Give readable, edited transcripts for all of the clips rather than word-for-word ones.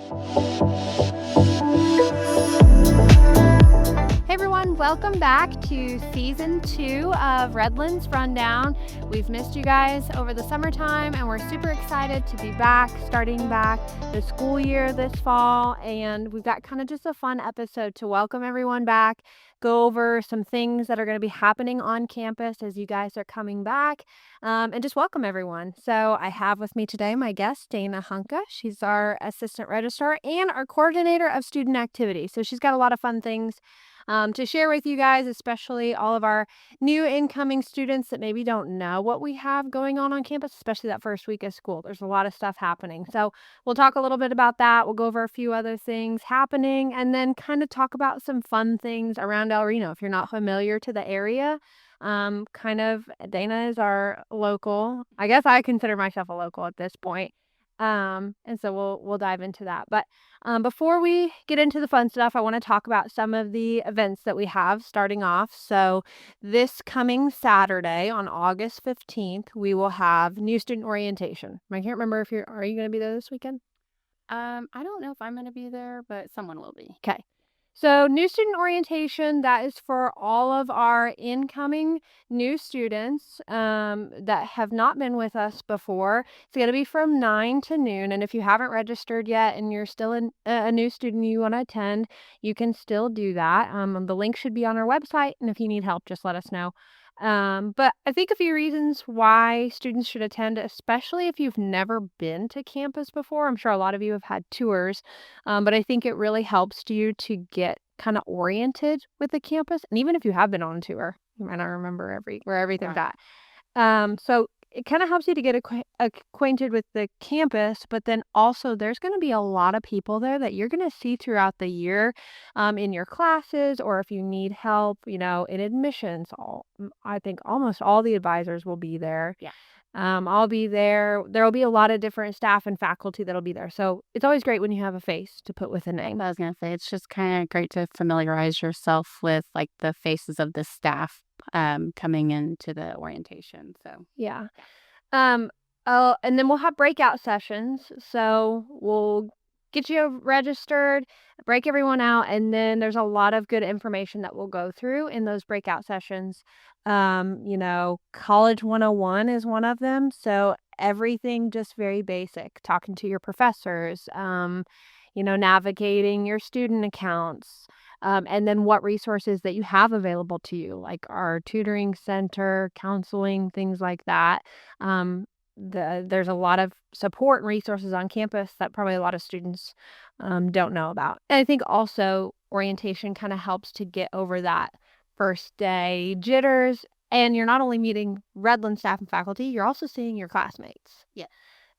Hey everyone, welcome back to season 2 of Redlands Rundown. We've missed you guys over the summertime and we're super excited to be back, starting back the school year this fall. And we've got kind of just a fun episode to welcome everyone back, go over some things that are going to be happening on campus as you guys are coming back, and just welcome everyone. So I have with me today my guest, Dana Hunka. She's our assistant registrar and our coordinator of student activities. So she's got a lot of fun things to share with you guys, especially all of our new incoming students that maybe don't know what we have going on campus, especially that first week of school. There's a lot of stuff happening. So we'll talk a little bit about that. We'll go over a few other things happening and then kind of talk about some fun things around El Reno. If you're not familiar to the area, Dana is our local. I guess I consider myself a local at this point. And so we'll dive into that. But before we get into the fun stuff, I want to talk about some of the events that we have starting off. So this coming Saturday on August 15th, we will have new student orientation. I can't remember if are you going to be there this weekend? I don't know if I'm going to be there, but someone will be. Okay. So new student orientation, that is for all of our incoming new students that have not been with us before. It's going to be from 9 to noon. And if you haven't registered yet and you're still a new student you want to attend, you can still do that. The link should be on our website. And if you need help, just let us know. But I think a few reasons why students should attend, especially if you've never been to campus before. I'm sure a lot of you have had tours, but I think it really helps you to get kind of oriented with the campus. And even if you have been on a tour, you might not remember where everything's Right. at. So it kind of helps you to get acquainted with the campus, but then also there's going to be a lot of people there that you're going to see throughout the year in your classes, or if you need help, in admissions. I think almost all the advisors will be there. Yeah. I'll be there. There'll be a lot of different staff and faculty that'll be there. So it's always great when you have a face to put with a name. I was going to say, it's just kind of great to familiarize yourself with like the faces of the staff coming into the orientation. So, Yeah. And then we'll have breakout sessions. So we'll get you registered, break everyone out, and then there's a lot of good information that we'll go through in those breakout sessions. College 101 is one of them. So everything just very basic, talking to your professors, navigating your student accounts. And then what resources that you have available to you, like our tutoring center, counseling, things like that. There's a lot of support and resources on campus that probably a lot of students don't know about. And I think also orientation kind of helps to get over that first day jitters. And you're not only meeting Redlands staff and faculty, you're also seeing your classmates. Yeah.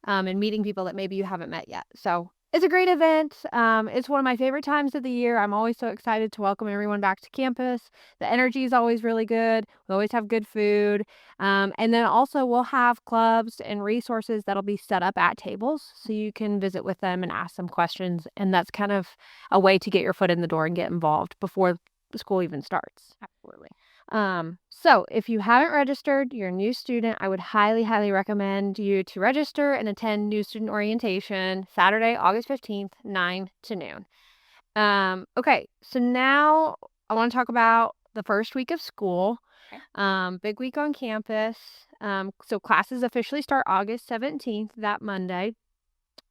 And meeting people that maybe you haven't met yet. So it's a great event. It's one of my favorite times of the year. I'm always so excited to welcome everyone back to campus. The energy is always really good. We always have good food. And then also we'll have clubs and resources that'll be set up at tables so you can visit with them and ask them questions. And that's kind of a way to get your foot in the door and get involved before the school even starts. Absolutely. So if you haven't registered, you're a new student, I would highly, highly recommend you to register and attend new student orientation Saturday, August 15th, 9 to noon. Okay, so now I want to talk about the first week of school. Okay. Big week on campus. So classes officially start August 17th, that Monday.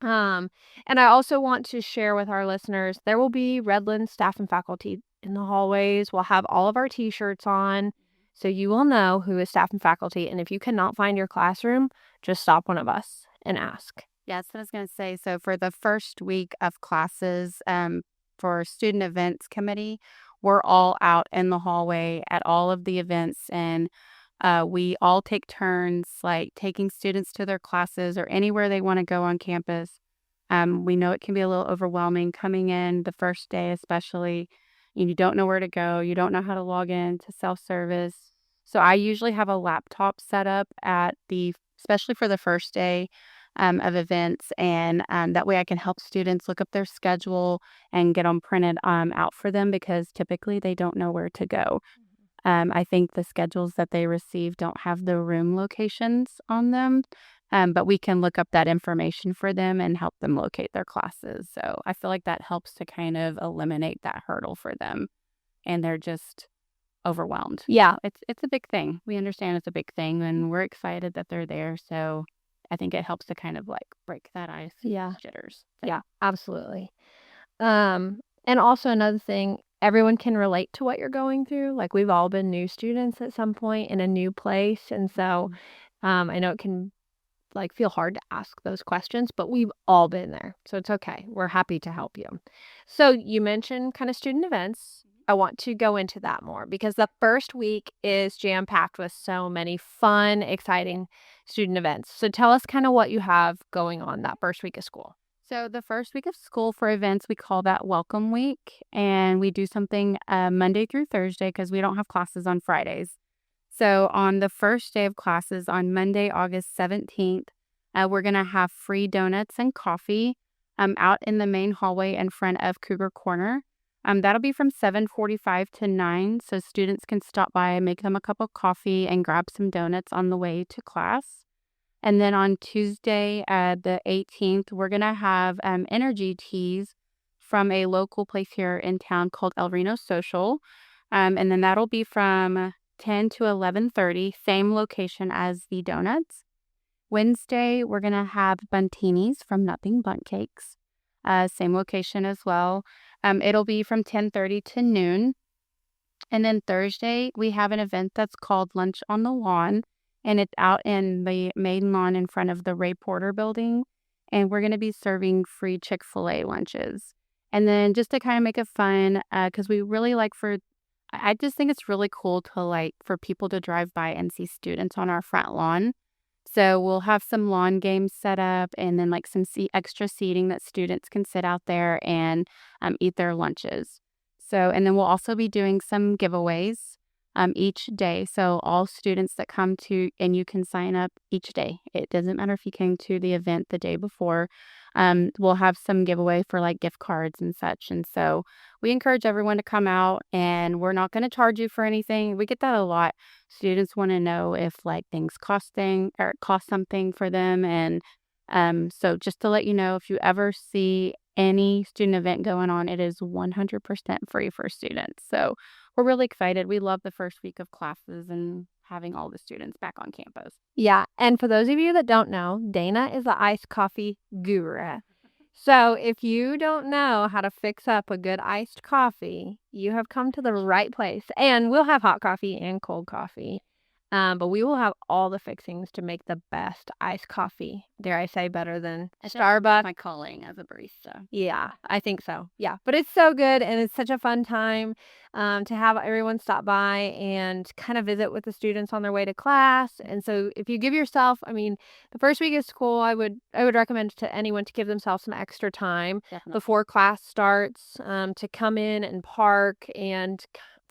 And I also want to share with our listeners, there will be Redlands staff and faculty in the hallways. We'll have all of our t-shirts on, so you will know who is staff and faculty. And if you cannot find your classroom, just stop one of us and ask. Yeah, that's what I was going to say. So for the first week of classes, for Student Events Committee, we're all out in the hallway at all of the events, and we all take turns, like taking students to their classes or anywhere they want to go on campus. We know it can be a little overwhelming coming in the first day, especially. You don't know where to go. You don't know how to log in to self-service. So I usually have a laptop set up especially for the first day of events, and that way I can help students look up their schedule and get them printed out for them because typically they don't know where to go. I think the schedules that they receive don't have the room locations on them. but we can look up that information for them and help them locate their classes. So I feel like that helps to kind of eliminate that hurdle for them, and they're just overwhelmed. Yeah. It's a big thing. We understand it's a big thing, and we're excited that they're there. So I think it helps to kind of like break that ice. Yeah. Jitters. Yeah, absolutely. And also another thing, everyone can relate to what you're going through. Like, we've all been new students at some point in a new place, and so I know it can like feel hard to ask those questions, but we've all been there, so it's okay. We're happy to help you. So you mentioned kind of student events. I want to go into that more because the first week is jam packed with so many fun, exciting student events. So tell us kind of what you have going on that first week of school. So the first week of school for events, we call that Welcome Week, and we do something Monday through Thursday because we don't have classes on Fridays. So on the first day of classes, on Monday, August 17th, we're going to have free donuts and coffee out in the main hallway in front of Cougar Corner. That'll be from 7:45 to 9, so students can stop by, make them a cup of coffee, and grab some donuts on the way to class. And then on Tuesday, the 18th, we're going to have energy teas from a local place here in town called El Reno Social. And then that'll be from 10 to 11:30, same location as the donuts. Wednesday, we're going to have buntinis from Nothing Bundt Cakes, same location as well. It'll be from 10:30 to noon. And then Thursday, we have an event that's called Lunch on the Lawn, and it's out in the main lawn in front of the Ray Porter building. And we're going to be serving free Chick-fil-A lunches. And then just to kind of make it fun, because we really like I just think it's really cool to like for people to drive by and see students on our front lawn. So we'll have some lawn games set up and then like some extra seating that students can sit out there and eat their lunches. So, and then we'll also be doing some giveaways each day. So all students that come to, and you can sign up each day. It doesn't matter if you came to the event the day before. We'll have some giveaway for like gift cards and such. And so we encourage everyone to come out, and we're not going to charge you for anything. We get that a lot. Students want to know if like things cost something for them. And so just to let you know, if you ever see any student event going on, it is 100% free for students. So we're really excited. We love the first week of classes and having all the students back on campus. Yeah, and for those of you that don't know, Dana is the iced coffee guru. So if you don't know how to fix up a good iced coffee, you have come to the right place. And we'll have hot coffee and cold coffee. But we will have all the fixings to make the best iced coffee. Dare I say better than Starbucks? My calling as a barista. Yeah, I think so. Yeah, but it's so good, and it's such a fun time to have everyone stop by and kind of visit with the students on their way to class. And so, if you give yourself, I mean, the first week of school, I would recommend to anyone to give themselves some extra time before class starts to come in and park and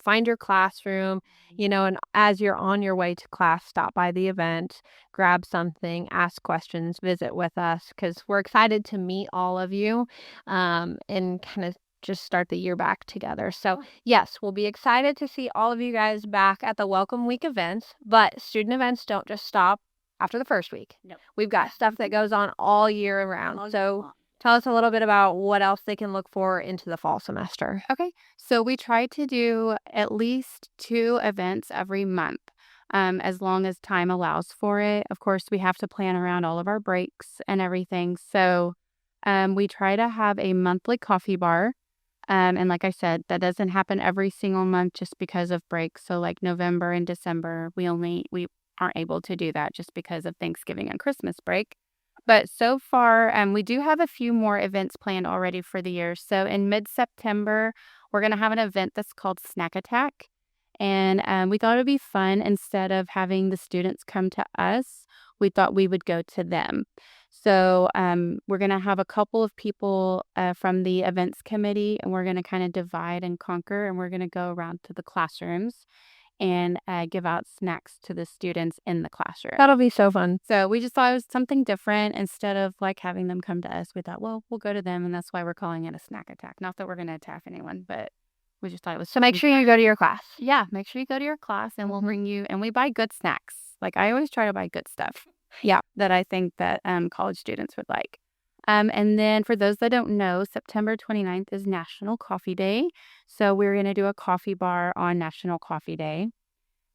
find your classroom, and as you're on your way to class, stop by the event, grab something, ask questions, visit with us, because we're excited to meet all of you and kind of just start the year back together. So yes, we'll be excited to see all of you guys back at the Welcome Week events, but student events don't just stop after the first week. No. We've got stuff that goes on all year around. So tell us a little bit about what else they can look for into the fall semester. Okay, so we try to do at least 2 events every month, as long as time allows for it. Of course, we have to plan around all of our breaks and everything. So we try to have a monthly coffee bar. And like I said, that doesn't happen every single month just because of breaks. So like November and December, we aren't able to do that just because of Thanksgiving and Christmas break. But so far, we do have a few more events planned already for the year. So in mid-September, we're going to have an event that's called Snack Attack. And we thought it would be fun. Instead of having the students come to us, we thought we would go to them. So we're going to have a couple of people from the events committee, and we're going to kind of divide and conquer, and we're going to go around to the classrooms and give out snacks to the students in the classroom. That'll be so fun. So we just thought it was something different. Instead of like having them come to us, we thought, well, we'll go to them, and that's why we're calling it a snack attack. Not that we're going to attack anyone, but we just thought it was So make sure you go to your class. Yeah, make sure you go to your class, and we'll bring you, and we buy good snacks. Like I always try to buy good stuff. Yeah. that I think that college students would like. And then for those that don't know, September 29th is National Coffee Day. So we're going to do a coffee bar on National Coffee Day.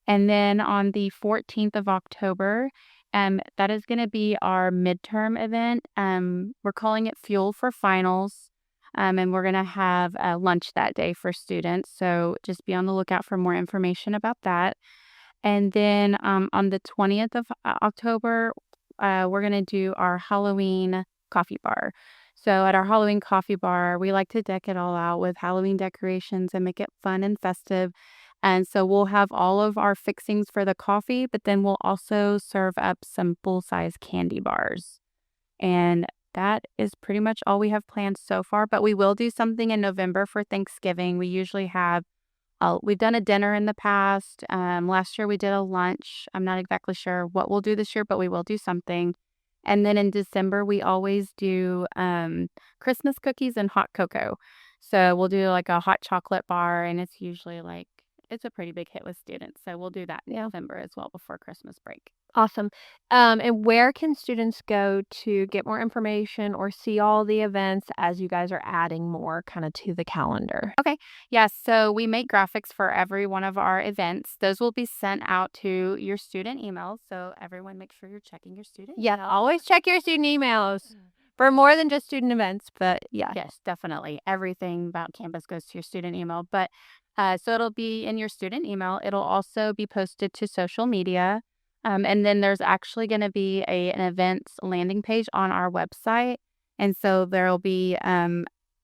And then on the 14th of October, that is going to be our midterm event. We're calling it Fuel for Finals. And we're going to have lunch that day for students. So just be on the lookout for more information about that. And then on the 20th of October, we're going to do our Halloween coffee bar. So at our Halloween coffee bar, we like to deck it all out with Halloween decorations and make it fun and festive. And so we'll have all of our fixings for the coffee, but then we'll also serve up some full-size candy bars. And that is pretty much all we have planned so far, but we will do something in November for Thanksgiving. We usually have we've done a dinner in the past. Last year we did a lunch. I'm not exactly sure what we'll do this year, but we will do something. And then in December, we always do Christmas cookies and hot cocoa. So we'll do like a hot chocolate bar, and it's usually it's a pretty big hit with students. So we'll do that in November as well before Christmas break. Awesome. And where can students go to get more information or see all the events as you guys are adding more kind of to the calendar? Okay. Yes. So we make graphics for every one of our events. Those will be sent out to your student emails. So everyone make sure you're checking your student Yeah, email. always check your student emails for more than just student events, but yeah. Yes, definitely. Everything about campus goes to your student email. But so it'll be in your student email. It'll also be posted to social media. And then there's actually going to be an events landing page on our website. And so there'll be,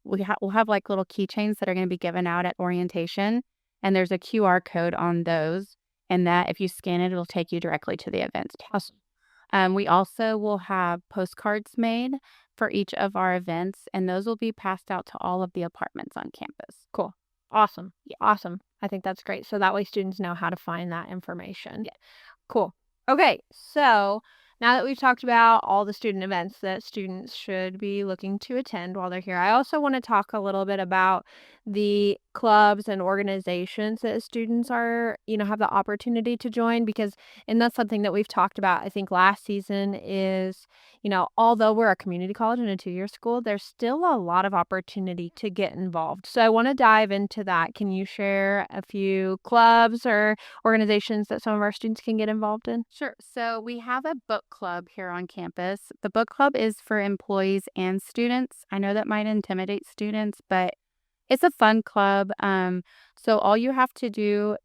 we'll have like little keychains that are going to be given out at orientation. And there's a QR code on those. And that if you scan it, it'll take you directly to the events page. We also will have postcards made for each of our events, and those will be passed out to all of the apartments on campus. Cool. Awesome. Yeah. Awesome. I think that's great. So that way students know how to find that information. Yeah. Cool. Okay. So now that we've talked about all the student events that students should be looking to attend while they're here, I also want to talk a little bit about the clubs and organizations that students are, have the opportunity to join and that's something that we've talked about, I think last season is, although we're a community college and a 2-year school, there's still a lot of opportunity to get involved. So I want to dive into that. Can you share a few clubs or organizations that some of our students can get involved in? Sure. So we have a book club here on campus. The book club is for employees and students. I know that might intimidate students, but it's a fun club. So all you have to do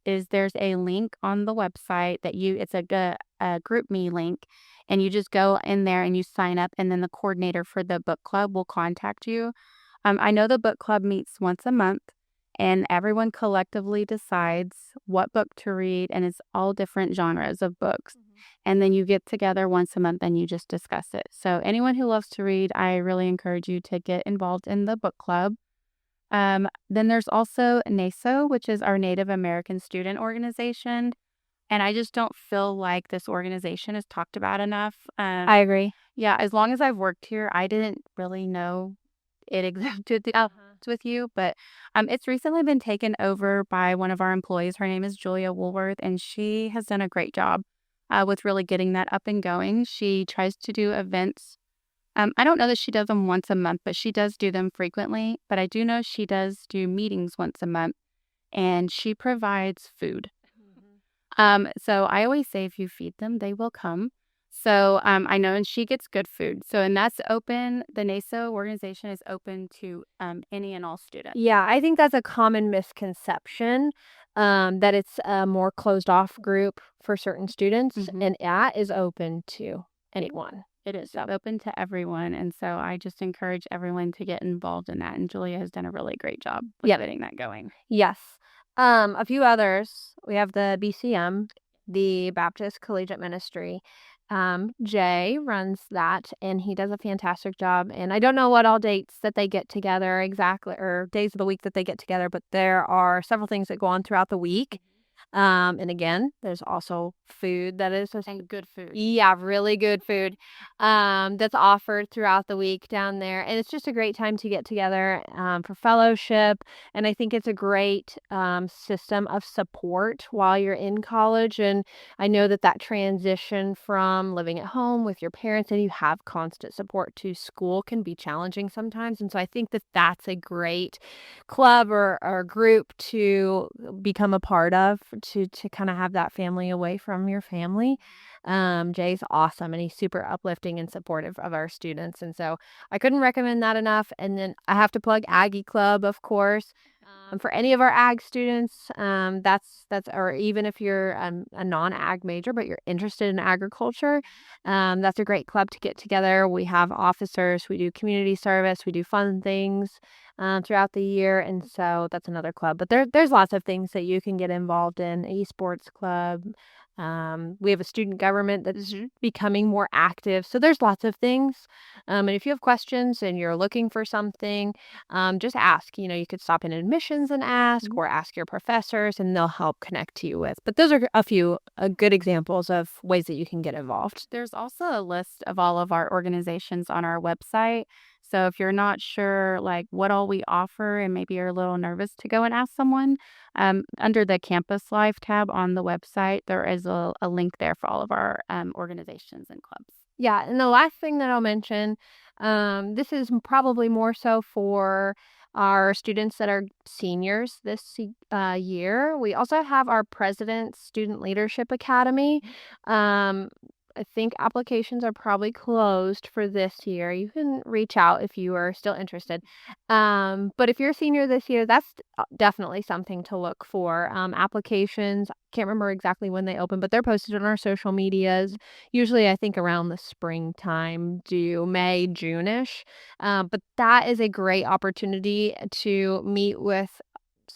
is there's a link on the website it's a group me link, and you just go in there and you sign up, and then the coordinator for the book club will contact you. I know the book club meets once a month, and everyone collectively decides what book to read, and it's all different genres of books. And then you get together once a month and you just discuss it. So anyone who loves to read, I really encourage you to get involved in the book club. Then there's also NASO, which is our Native American Student Organization. And I just don't feel like this organization is talked about enough. I agree. Yeah, as long as I've worked here, I didn't really know it existed with you, but it's recently been taken over by one of our employees. Her name is Julia Woolworth, and she has done a great job with really getting that up and going. She tries to do events. I don't know that she does them once a month, but she does do them frequently. But I do know she does do meetings once a month, and she provides food. So I always say if you feed them, they will come. So I know, and she gets good food. So, and that's open. The NASO organization is open to any and all students. Yeah, I think that's a common misconception, that it's a more closed off group for certain students, and that is open to anyone. It is open to everyone. And so I just encourage everyone to get involved in that. And Julia has done a really great job with getting that going. Yes. A few others. We have the BCM, the Baptist Collegiate Ministry. Jay runs that, and he does a fantastic job. And I don't know what all dates that they get together exactly, or days of the week that they get together, but there are several things that go on throughout the week. And again, there's also food that is And good food. yeah, really good food, that's offered throughout the week down there, and it's just a great time to get together, for fellowship, and I think it's a great, system of support while you're in college, and I know that that transition from living at home with your parents and you have constant support to school can be challenging sometimes, and so I think that that's a great club or group to become a part of to kinda have that family away from your family. Jay's awesome, and he's super uplifting and supportive of our students, and so I couldn't recommend that enough, and then I have to plug Aggie Club, of course. For any of our ag students, that's or even if you're, a non-ag major, but you're interested in agriculture, that's a great club to get together. We have officers, we do community service, we do fun things, throughout the year, and so that's another club. But there's lots of things that you can get involved in. Esports club. We have a student government that is becoming more active. So there's lots of things. And if you have questions and you're looking for something, just ask. You could stop in admissions and ask, or ask your professors, and they'll help connect you with. But those are a few good examples of ways that you can get involved. There's also a list of all of our organizations on our website. So if you're not sure like what all we offer and maybe you're a little nervous to go and ask someone, under the Campus Life tab on the website, there is a link there for all of our organizations and clubs. Yeah, and the last thing that I'll mention, this is probably more so for our students that are seniors this year. We also have our President's Student Leadership Academy. I think applications are probably closed for this year. You can reach out if you are still interested. But if you're a senior this year, that's definitely something to look for. Applications, can't remember exactly when they open, but they're posted on our social medias. Usually, I think around the springtime, due May, June-ish. But that is a great opportunity to meet with,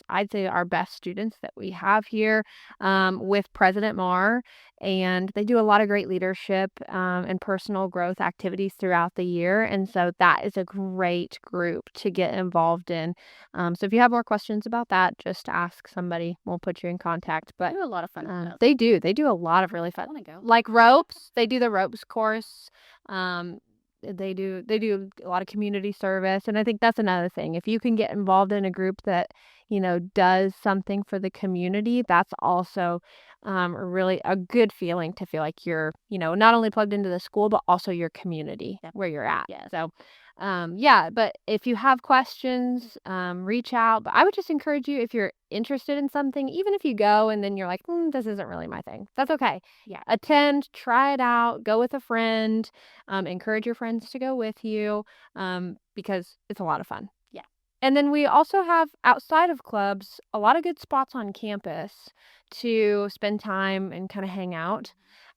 I'd say, our best students that we have here, with President Marr, and they do a lot of great leadership, and personal growth activities throughout the year, and so that is a great group to get involved in. So if you have more questions about that, just ask somebody. We'll put you in contact. They But do a lot of fun stuff. they do a lot of really I fun, want to go. like ropes. They do the ropes course. Um, they do a lot of community service, and I think that's another thing. If you can get involved in a group that does something for the community, that's also really a good feeling to feel like you're, not only plugged into the school, but also your community Yep. where you're at. Yes. So, yeah, but if you have questions, reach out. But I would just encourage you, if you're interested in something, even if you go and then you're like, this isn't really my thing, that's okay. Yeah. Attend, try it out, go with a friend, encourage your friends to go with you, because it's a lot of fun. Yeah. And then we also have, outside of clubs, a lot of good spots on campus to spend time and kind of hang out.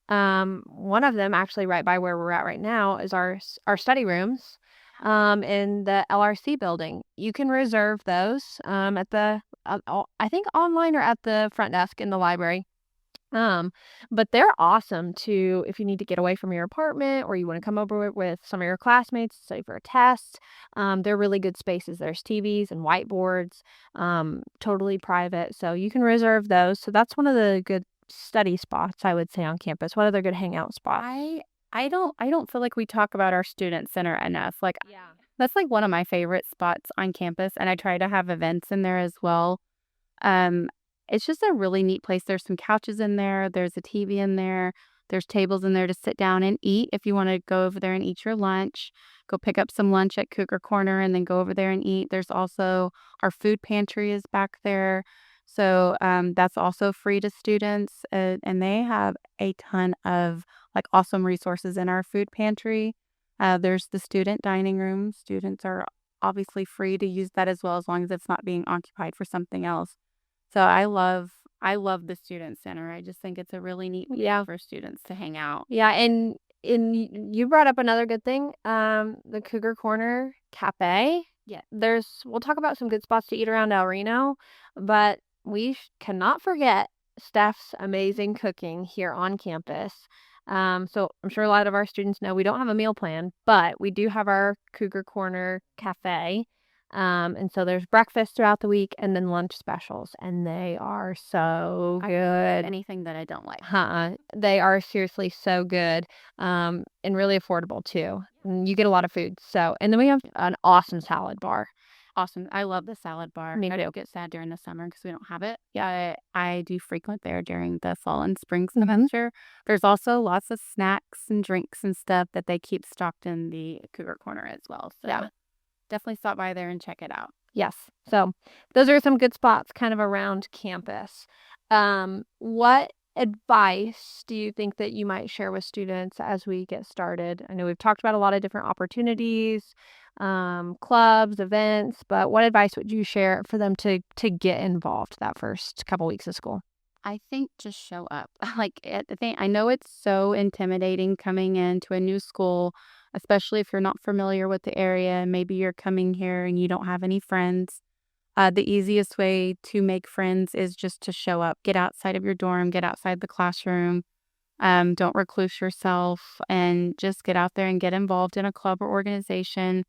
One of them, actually right by where we're at right now, is our study rooms, in the LRC building. You can reserve those, at the I think online or at the front desk in the library. But they're awesome to, if you need to get away from your apartment or you want to come over with some of your classmates, say for a test. They're really good spaces. There's TVs and whiteboards, totally private. So you can reserve those. So that's one of the good study spots, I would say, on campus. What other good hangout spots? I don't feel like we talk about our student center enough. Like Yeah. that's like one of my favorite spots on campus, and I try to have events in there as well. Um, it's just a really neat place. There's some couches in there. There's a TV in there. There's tables in there to sit down and eat if you want to go over there and eat your lunch. Go pick up some lunch at Cougar Corner and then go over there and eat. There's also our food pantry is back there. So that's also free to students, and they have a ton of like awesome resources in our food pantry. There's the student dining room. Students are obviously free to use that as well, as long as it's not being occupied for something else. So I love the student center. I just think it's a really neat place Yeah. for students to hang out. Yeah, and you brought up another good thing, the Cougar Corner Cafe. Yeah. We'll talk about some good spots to eat around El Reno, but we cannot forget Steph's amazing cooking here on campus. So I'm sure a lot of our students know we don't have a meal plan, but we do have our Cougar Corner Cafe. And so there's breakfast throughout the week and then lunch specials, and they are so good. Anything that I don't like. They are seriously so good, and really affordable too. And you get a lot of food. So, and then we have an awesome salad bar. Awesome. I love the salad bar. Me I too. don't get sad during the summer because we don't have it. Yeah, I do frequent there during the fall and spring semester. There's also lots of snacks and drinks and stuff that they keep stocked in the Cougar Corner as well. So Yeah. definitely stop by there and check it out. Yes. So those are some good spots kind of around campus. What advice do you think that you might share with students as we get started? I know we've talked about a lot of different opportunities, clubs, events, but what advice would you share for them to get involved that first couple weeks of school? I think just show up. I know it's so intimidating coming into a new school, especially if you're not familiar with the area. Maybe you're coming here and you don't have any friends. The easiest way to make friends is just to show up. Get outside of your dorm, get outside the classroom. Don't recluse yourself and just get out there and get involved in a club or organization.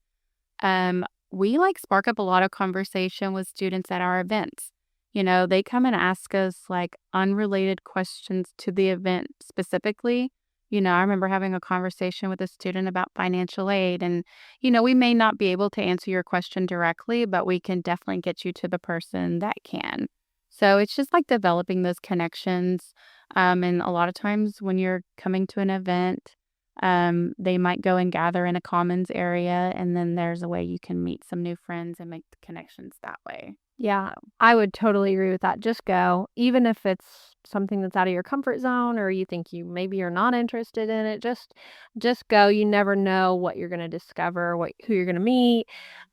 We spark up a lot of conversation with students at our events. They come and ask us unrelated questions to the event specifically. I remember having a conversation with a student about financial aid, and, we may not be able to answer your question directly, but we can definitely get you to the person that can. So it's just developing those connections. And a lot of times when you're coming to an event, they might go and gather in a commons area, and then there's a way you can meet some new friends and make the connections that way. Yeah, I would totally agree with that. Just go, even if it's something that's out of your comfort zone or you think maybe you're not interested in it. Just go. You never know what you're going to discover, who you're going to meet.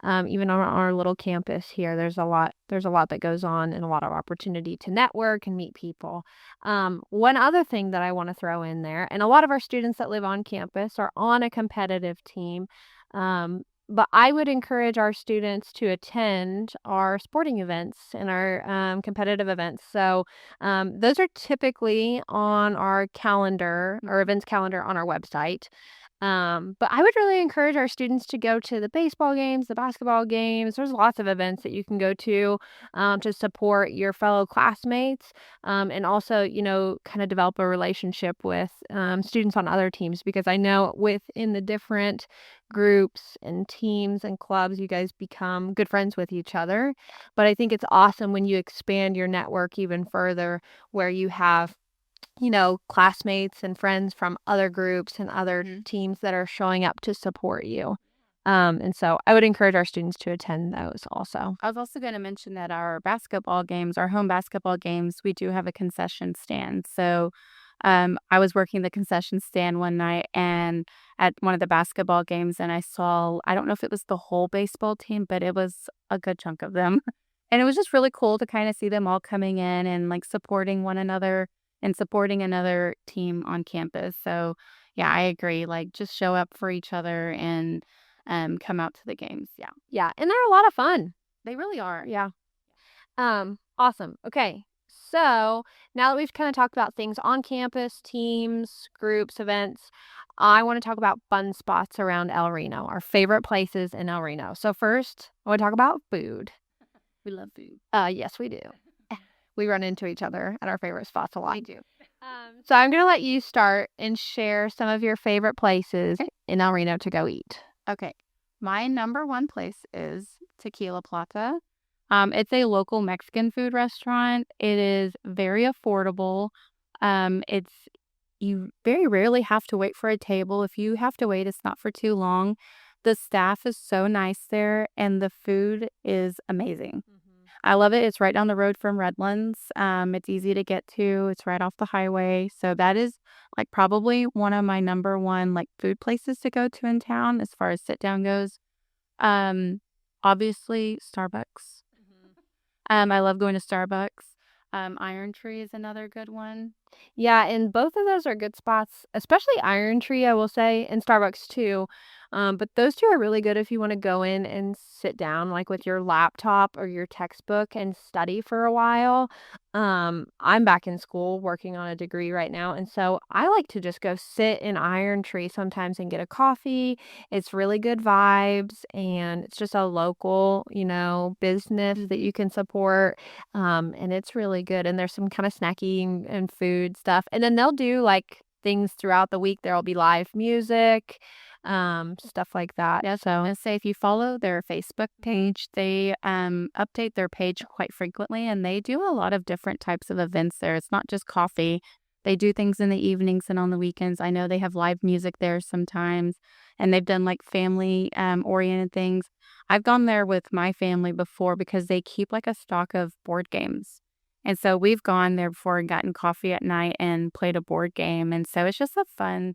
Even on our little campus here, there's a lot that goes on and a lot of opportunity to network and meet people. One other thing that I want to throw in there, and a lot of our students that live on campus are on a competitive team. But I would encourage our students to attend our sporting events and our competitive events. So those are typically on our calendar, our events calendar on our website. But I would really encourage our students to go to the baseball games, the basketball games. There's lots of events that you can go to support your fellow classmates, and also, kind of develop a relationship with students on other teams, because I know within the different groups and teams and clubs, you guys become good friends with each other. But I think it's awesome when you expand your network even further, where you have classmates and friends from other groups and other teams that are showing up to support you. And so I would encourage our students to attend those also. I was also going to mention that our basketball games, our home basketball games, we do have a concession stand. So I was working the concession stand one night and at one of the basketball games, and I don't know if it was the whole baseball team, but it was a good chunk of them. And it was just really cool to kind of see them all coming in and supporting one another and supporting another team on campus. So yeah, I agree. Just show up for each other and come out to the games. Yeah. Yeah, and they're a lot of fun. They really are. Yeah. Awesome. Okay. So now that we've kind of talked about things on campus, teams, groups, events, I want to talk about fun spots around El Reno, our favorite places in El Reno. So first, I want to talk about food. We love food. Yes, we do. We run into each other at our favorite spots a lot. We do. So I'm going to let you start and share some of your favorite places in El Reno to go eat. Okay. My number one place is Tequila Plata. It's a local Mexican food restaurant. It is very affordable. You very rarely have to wait for a table. If you have to wait, it's not for too long. The staff is so nice there, and the food is amazing. I love it. It's right down the road from Redlands. It's easy to get to. It's right off the highway. So that is probably one of my number one food places to go to in town as far as sit down goes. Obviously Starbucks. I love going to Starbucks. Iron Tree is another good one. Yeah, and both of those are good spots, especially Iron Tree, I will say, and Starbucks too. But those 2 are really good if you wanna go in and sit down, like, with your laptop or your textbook and study for a while. I'm back in school working on a degree right now, and so I like to just go sit in Iron Tree sometimes and get a coffee. It's really good vibes, and it's just a local, business that you can support. And it's really good, and there's some kinda snacky and food stuff, and then they'll do, like, things throughout the week. There'll be live music, stuff like that, Yes, I so was say if you follow their Facebook page, they, update their page quite frequently, and they do a lot of different types of events there. It's not just coffee. They do things in the evenings and on the weekends. I know they have live music there sometimes, and they've done, like, family, oriented things. I've gone there with my family before because they keep, like, a stock of board games, and so we've gone there before and gotten coffee at night and played a board game, and so it's just a fun,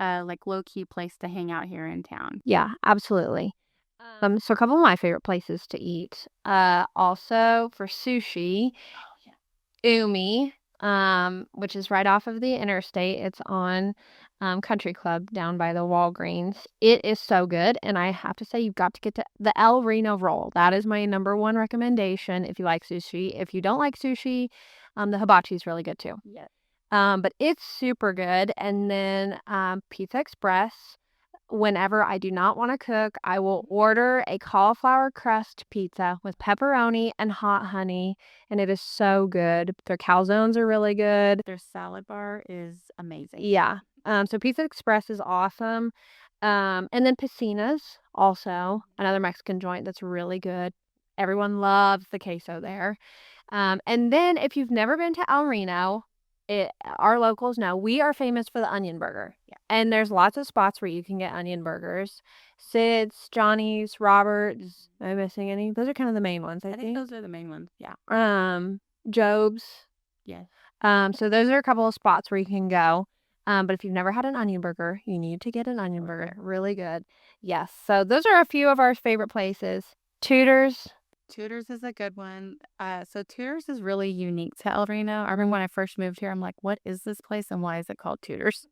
like, low-key place to hang out here in town. yeah, absolutely. So a couple of my favorite places to eat, also for sushi, Oh, yeah. Umi, which is right off of the interstate. It's on, Country Club down by the Walgreens. It is so good, and I have to say you've got to get to the El Reno roll. That is my number 1 recommendation if you like sushi. If you don't like sushi, the hibachi is really good too. Yes. But it's super good, and then, Pizza Express. Whenever I do not wanna cook, I will order a cauliflower crust pizza with pepperoni and hot honey, and it is so good. Their calzones are really good. Their salad bar is amazing. Yeah. So Pizza Express is awesome. And then Piscina's also another Mexican joint that's really good. Everyone loves the queso there. And then if you've never been to El Reno, our locals know we are famous for the onion burger. Yeah. And there's lots of spots where you can get onion burgers. Sid's, Johnny's, Robert's. Am I missing any? Those are kind of the main ones, I I think think. those are the main ones. Yeah. Job's. Yes. So those are a couple of spots where you can go. But if you've never had an onion burger, you need to get an onion burger. Really good. Yes. So those are a few of our favorite places. Tudor's. Tudor's is a good one. So Tudor's is really unique to El Reno. I remember when I first moved here, I'm like, what is this place and why is it called Tudor's?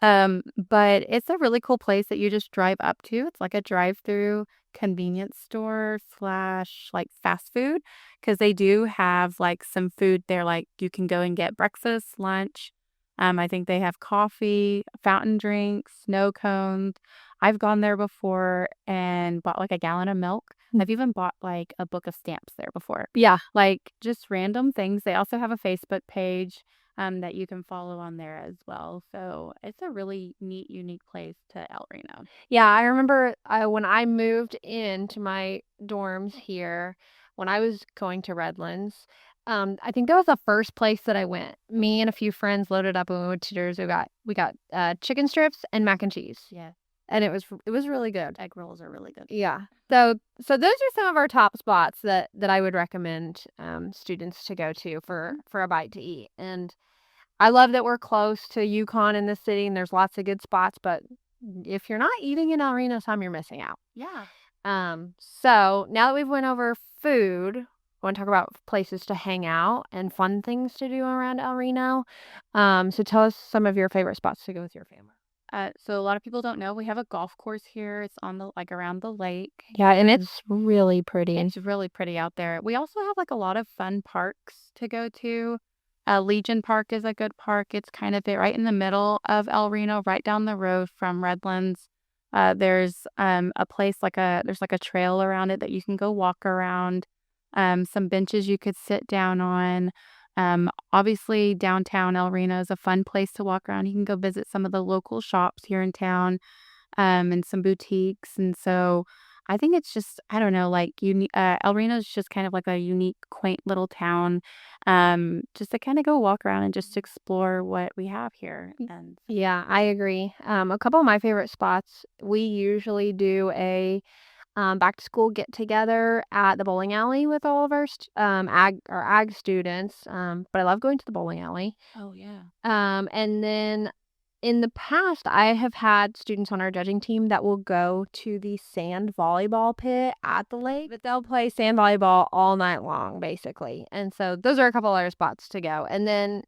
But it's a really cool place that you just drive up to. It's like a drive-through convenience store slash like fast food because they do have like some food there. Like you can go and get breakfast, lunch. I think they have coffee, fountain drinks, snow cones. I've gone there before and bought like a gallon of milk. I've even bought like a book of stamps there before. Yeah. Like just random things. They also have a Facebook page that you can follow on there as well. So it's a really neat, unique place to El Reno. Yeah, I remember, when I moved into my dorms here, when I was going to Redlands, I think that was the first place that I went. Me and a few friends loaded up and we went to Tudor's. We got chicken strips and mac and cheese, Yeah, and it was really good. egg rolls are really good. Yeah. So those are some of our top spots that I would recommend, students to go to for a bite to eat, and I love that we're close to Yukon in the city, and there's lots of good spots, but if you're not eating in El Reno some, you're missing out. Yeah. So now that we've went over food, I wanna talk about places to hang out and fun things to do around El Reno. So tell us some of your favorite spots to go with your family. So a lot of people don't know we have a golf course here. It's on the like around the lake. Yeah, and it's really pretty. It's really pretty out there. We also have like a lot of fun parks to go to. Legion Park is a good park. It's kind of right in the middle of El Reno, right down the road from Redlands. There's a place there's like a trail around it that you can go walk around. Some benches you could sit down on. Obviously, downtown El Reno is a fun place to walk around. You can go visit some of the local shops here in town, and some boutiques. And so I think it's just, I don't know, like El Reno is just kind of like a unique, quaint little town, just to kind of go walk around and just explore what we have here. And Yeah, I agree. A couple of my favorite spots, we usually do a back to school get together at the bowling alley with all of our ag students. But I love going to the bowling alley. oh yeah, And then in the past, I have had students on our judging team that will go to the sand volleyball pit at the lake, but they'll play sand volleyball all night long, basically. And so those are a couple other spots to go. And then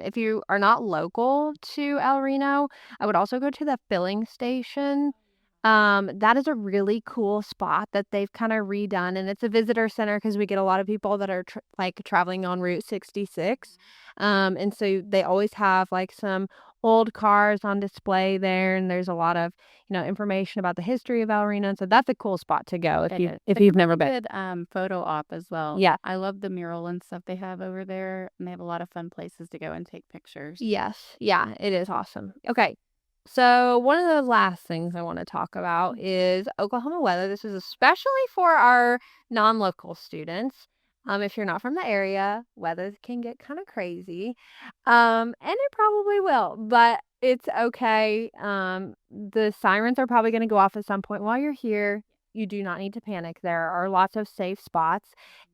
if you are not local to El Reno, I would also go to the filling station. That is a really cool spot that they've kind of redone, and it's a visitor center because we get a lot of people that are traveling on Route 66. And so they always have like some old cars on display there, and there's a lot of, information about the history of El Reno. So that's a cool spot to go if you've never been. Good photo op as well. Yeah. I love the mural and stuff they have over there, and they have a lot of fun places to go and take pictures. Yes. Yeah, it is awesome. Okay. So one of the last things I want to talk about is Oklahoma weather. This is especially for our non-local students. If you're not from the area, weather can get kind of crazy. And it probably will, but it's okay. The sirens are probably going to go off at some point while you're here. You do not need to panic. There are lots of safe spots.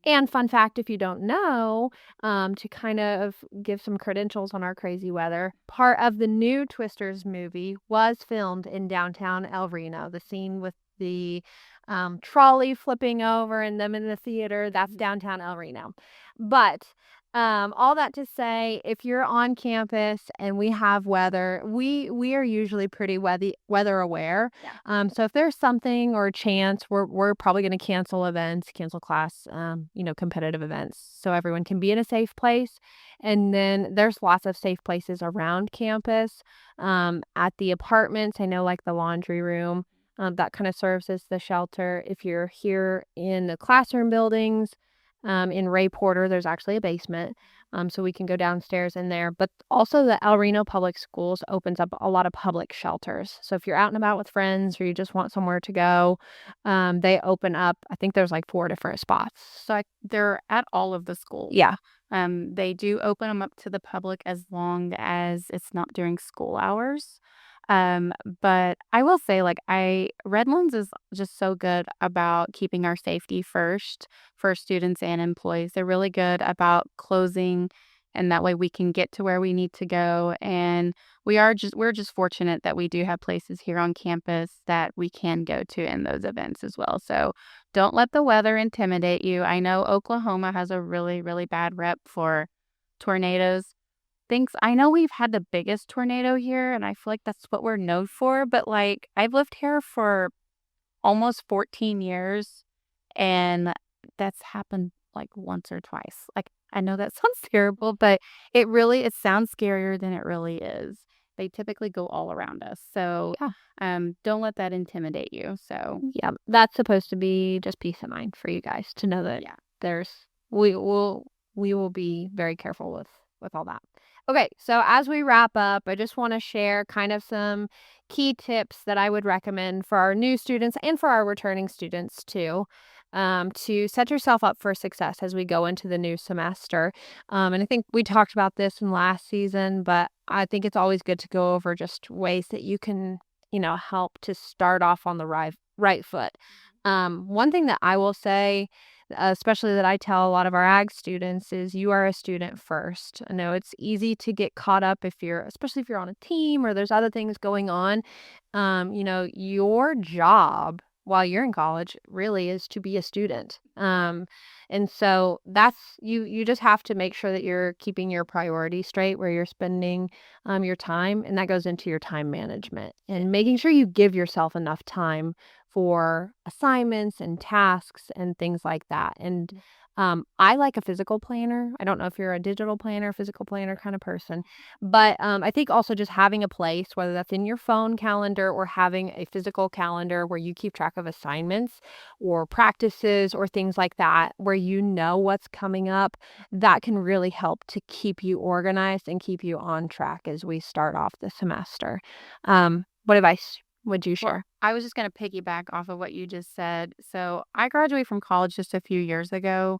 And fun fact, if you don't know, to kind of give some credentials on our crazy weather, part of the new Twisters movie was filmed in downtown El Reno. The scene with the trolley flipping over and them in the theater, that's downtown El Reno. But all that to say, if you're on campus and we have weather, we are usually pretty weather aware. Yeah. So if there's something or a chance, we're probably going to cancel events, cancel class, competitive events, so everyone can be in a safe place. And then there's lots of safe places around campus. At the apartments, I know, like the laundry room, that kind of serves as the shelter. If you're here in the classroom buildings, in Ray Porter, there's actually a basement, so we can go downstairs in there. But also the El Reno Public Schools opens up a lot of public shelters. So if you're out and about with friends or you just want somewhere to go, they open up, I think there's like 4 different spots. So they're at all of the schools. Yeah. They do open them up to the public as long as it's not during school hours. But I will say, like, Redlands is just so good about keeping our safety first for students and employees. They're really good about closing, and that way we can get to where we need to go. And we're just fortunate that we do have places here on campus that we can go to in those events as well. So don't let the weather intimidate you. I know Oklahoma has a really, really bad rep for tornadoes. I know we've had the biggest tornado here, and I feel like that's what we're known for, but, like, I've lived here for almost 14 years, and that's happened, like, once or twice. Like, I know that sounds terrible, but it sounds scarier than it really is. They typically go all around us, so, Yeah. don't let that intimidate you, so Yeah, that's supposed to be just peace of mind for you guys to know that yeah. we will be very careful with all that. Okay, so as we wrap up, I just want to share kind of some key tips that I would recommend for our new students and for our returning students too, to set yourself up for success as we go into the new semester. And I think we talked about this in last season, but I think it's always good to go over just ways that you can, help to start off on the right foot. One thing that I will say, especially that I tell a lot of our ag students, is you are a student first. I know it's easy to get caught up especially if you're on a team or there's other things going on. Your job while you're in college really is to be a student. And so you just have to make sure that you're keeping your priorities straight where you're spending your time, and that goes into your time management and making sure you give yourself enough time for assignments and tasks and things like that. And I like a physical planner. I don't know if you're a digital planner, physical planner kind of person, but I think also just having a place, whether that's in your phone calendar or having a physical calendar where you keep track of assignments or practices or things like that, where you know what's coming up, that can really help to keep you organized and keep you on track as we start off the semester. What advice would you Well, share? I was just gonna piggyback off of what you just said. So I graduated from college just a few years ago,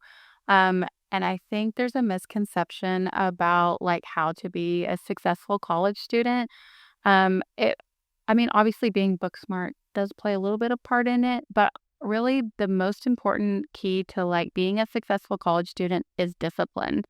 and I think there's a misconception about, like, how to be a successful college student. Um, it I mean, obviously, being book smart does play a little bit of part in it, but really the most important key to, like, being a successful college student is discipline.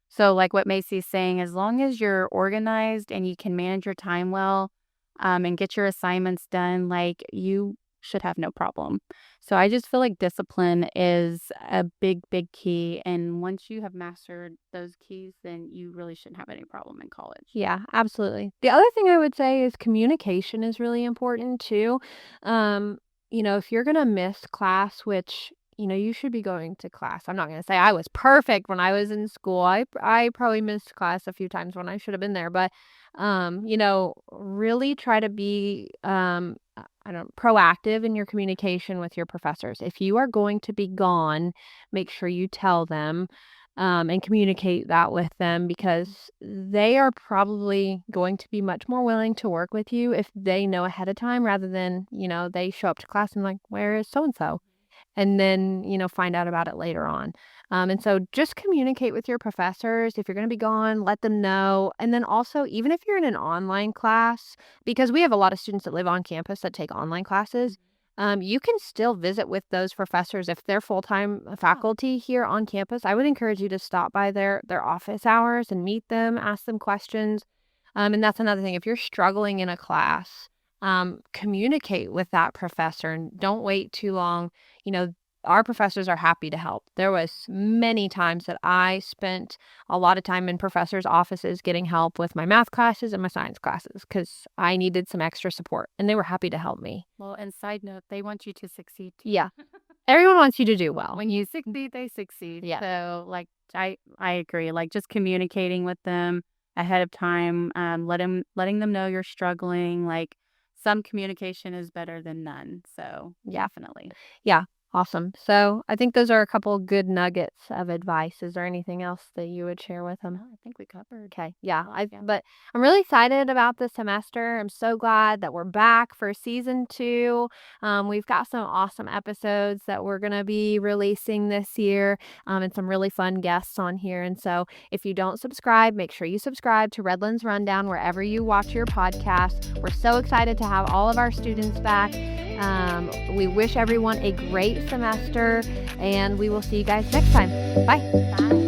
So like what Macey's saying, as long as you're organized and you can manage your time well, and get your assignments done, like you should have no problem. So I just feel like discipline is a big, big key. And once you have mastered those keys, then you really shouldn't have any problem in college. Yeah, absolutely. The other thing I would say is communication is really important too. Um, if you're gonna miss class, which, you should be going to class. I'm not gonna say I was perfect when I was in school. I probably missed class a few times when I should have been there, but really try to be I don't proactive in your communication with your professors. If you are going to be gone, make sure you tell them and communicate that with them because they are probably going to be much more willing to work with you if they know ahead of time rather than, they show up to class and like, where is so and so? And then, find out about it later on. And so just communicate with your professors. If you're going to be gone, let them know. And then also, even if you're in an online class, because we have a lot of students that live on campus that take online classes, you can still visit with those professors if they're full-time faculty here on campus. I would encourage you to stop by their office hours and meet them, ask them questions. And that's another thing. If you're struggling in a class, communicate with that professor and don't wait too long. Our professors are happy to help. There was many times that I spent a lot of time in professors' offices getting help with my math classes and my science classes because I needed some extra support, and they were happy to help me. Well, and side note, they want you to succeed too. Yeah. Everyone wants you to do well. When you succeed, they succeed. Yeah. So like I agree. Like just communicating with them ahead of time, letting them know you're struggling. Like some communication is better than none. So definitely. Yeah. Awesome. So I think those are a couple good nuggets of advice. Is there anything else that you would share with them? No, I think we covered. Okay. Yeah. Yeah. But I'm really excited about this semester. I'm so glad that we're back for season 2. We've got some awesome episodes that we're going to be releasing this year, and some really fun guests on here. And so if you don't subscribe, make sure you subscribe to Redlands Rundown wherever you watch your podcast. We're so excited to have all of our students back. We wish everyone a great semester, and we will see you guys next time. Bye. Bye.